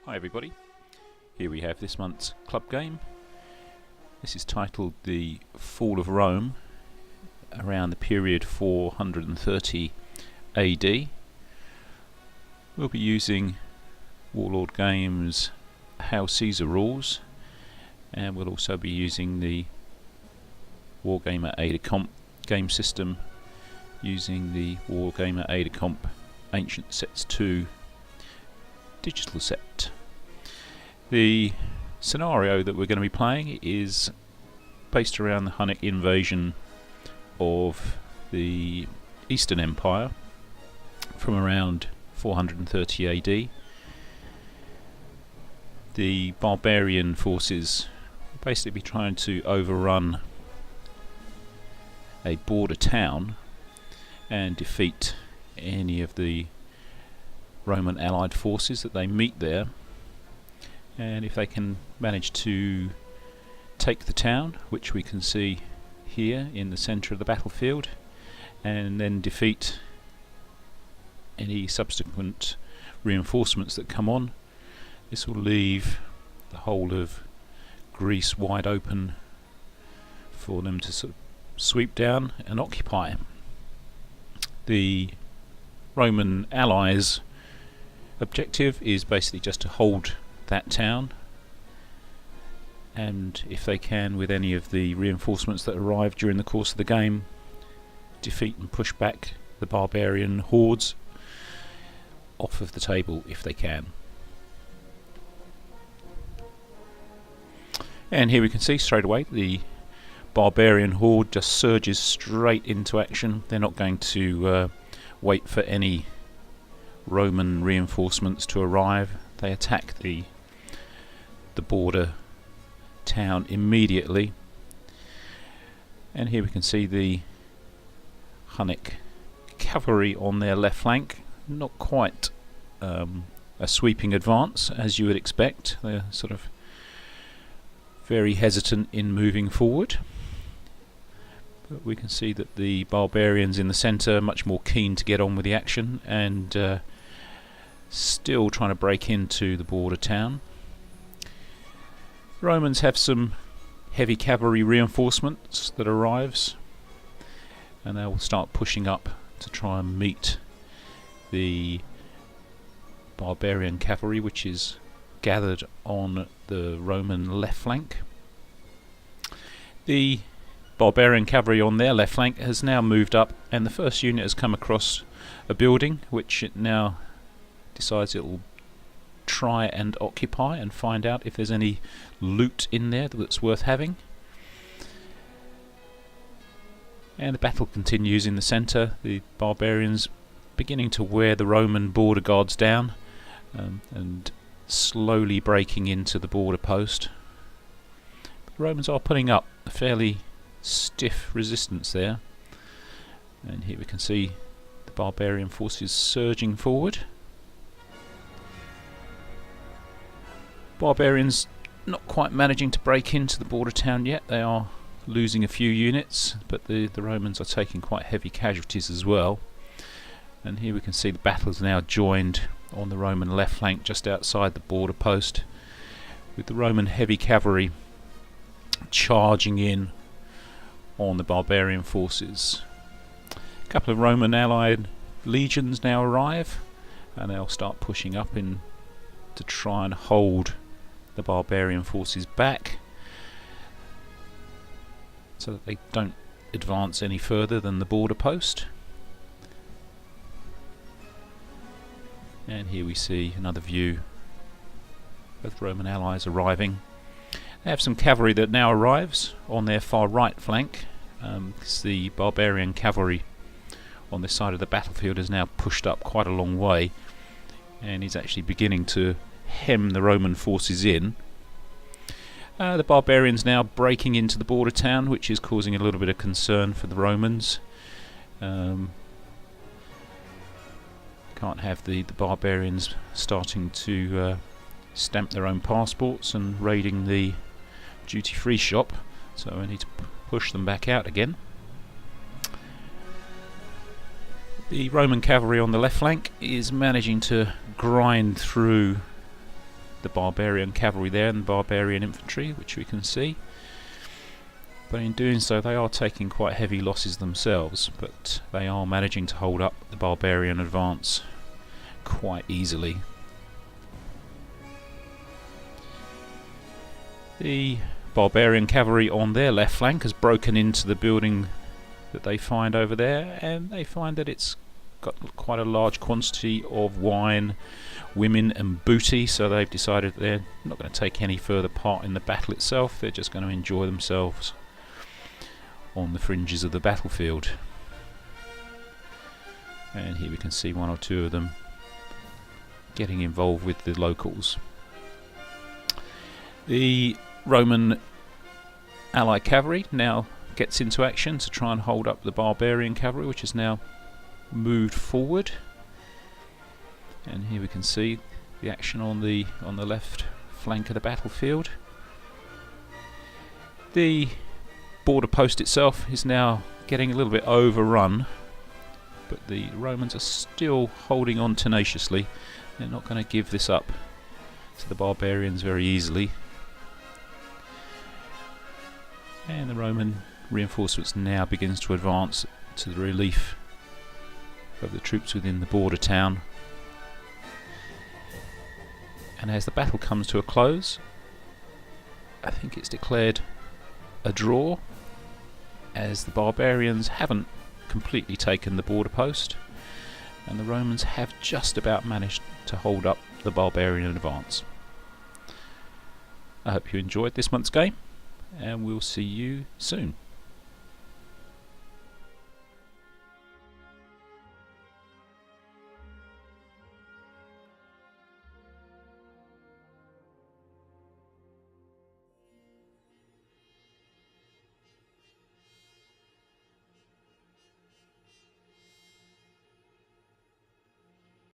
Hi everybody, here we have this month's club game. This is titled The Fall of Rome, around the period 430 AD. We'll be using Warlord Games Hail Caesar rules, and we'll also be using the Wargamer Ada Comp game system using the Wargamer Ada Comp Ancient Sets 2 digital set. The scenario that we're going to be playing is based around the Hunnic invasion of the Eastern Empire from around 430 AD. The barbarian forces will basically be trying to overrun a border town and defeat any of the Roman allied forces that they meet there, and if they can manage to take the town, which we can see here in the centre of the battlefield, and then defeat any subsequent reinforcements that come on, this will leave the whole of Greece wide open for them to sort of sweep down and occupy. The Roman allies' objective is basically just to hold that town, and if they can, with any of the reinforcements that arrive during the course of the game, defeat and push back the barbarian hordes off of the table if they can. And here we can see straight away the barbarian horde just surges straight into action. They're not going to wait for any Roman reinforcements to arrive. They attack the border town immediately, and here we can see the Hunnic cavalry on their left flank. Not quite a sweeping advance as you would expect. They're sort of very hesitant in moving forward, but we can see that the barbarians in the centre are much more keen to get on with the action and still trying to break into the border town. The Romans have some heavy cavalry reinforcements that arrives, and they will start pushing up to try and meet the barbarian cavalry, which is gathered on the Roman left flank. The barbarian cavalry on their left flank has now moved up, and the first unit has come across a building which it now decides it will try and occupy and find out if there's any loot in there that's worth having. And the battle continues in the centre, the barbarians beginning to wear the Roman border guards down and slowly breaking into the border post. But the Romans are putting up a fairly stiff resistance there, and here we can see the barbarian forces surging forward. Barbarians not quite managing to break into the border town yet. They are losing a few units, but the Romans are taking quite heavy casualties as well. And here we can see the battle is now joined on the Roman left flank just outside the border post, with the Roman heavy cavalry charging in on the barbarian forces. A couple of Roman allied legions now arrive, and they'll start pushing up in to try and hold the barbarian forces back so that they don't advance any further than the border post. And here we see another view of the Roman allies arriving. They have some cavalry that now arrives on their far right flank, because the barbarian cavalry on this side of the battlefield has now pushed up quite a long way and is actually beginning to hem the Roman forces in. The barbarians now breaking into the border town, which is causing a little bit of concern for the Romans. Can't have the barbarians starting to stamp their own passports and raiding the duty-free shop, so I need to push them back out again. The Roman cavalry on the left flank is managing to grind through the barbarian cavalry there and the barbarian infantry, which we can see. But in doing so they are taking quite heavy losses themselves, but they are managing to hold up the barbarian advance quite easily. The barbarian cavalry on their left flank has broken into the building that they find over there, and they find that it's got quite a large quantity of wine, women and booty, so they've decided they're not going to take any further part in the battle itself. They're just going to enjoy themselves on the fringes of the battlefield. And here we can see one or two of them getting involved with the locals. The Roman allied cavalry now gets into action to try and hold up the barbarian cavalry, which has now moved forward. And here we can see the action on the left flank of the battlefield. The border post itself is now getting a little bit overrun, but the Romans are still holding on tenaciously. They're not going to give this up to the barbarians very easily. And the Roman reinforcements now begins to advance to the relief of the troops within the border town. And as the battle comes to a close, I think it's declared a draw, as the barbarians haven't completely taken the border post and the Romans have just about managed to hold up the barbarian advance. I hope you enjoyed this month's game, and we'll see you soon.